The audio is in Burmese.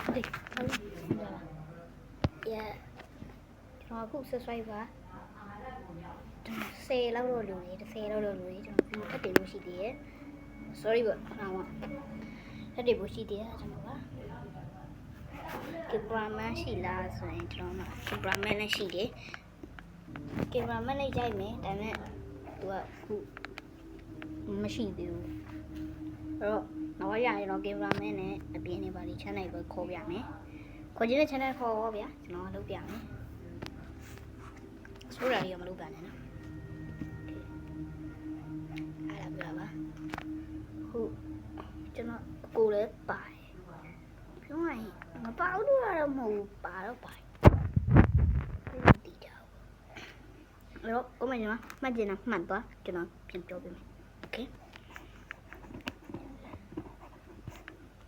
Okay, yeah. ကျွန်တော်အခု subscribe ပါ10လောက်တော့လူနေ10လောက်တော့လူနေကျွန်တော် view တက်တယ်လို့ရှိသေးတယ် sorry ပေါ့နော်တက်တယ်လို့ရှိသေးတယ်ကျွန်တော်က cameraman ရှိလားဆိုရင်ကျွန်တော်မှာ cameraman လည်းရှိတယ် cameraman လည်းရိုက်မယ်ဒါပေမဲ့သူကအခုမရှိသေးဘူးအဲ့တော့နောက်ရရင်တော့ cameraman နဲ့အပြင်နေပါလိ channel ကိုခေါ်ပြမယ်ခေါ်ခြင်းတဲ့ channel ခေါ်ပါဗျာကျွန်တော်လုပ်ပြမယ်ဆိုရရမလုပ်ပါနဲ့နော်အဲ့ဒါပြပါဟုတ်ကျွန်တော်အကိုလည်းပါတယ်ပြောရရင်မပါဘူးတော့မဟုတ်ပါတော့ပါဒီတော့အဲ့တော့ကိုမညီမမှတ်ကျင်တာမှတ်သွားကျွန်တော်ပြန်ပြောပေးမယ်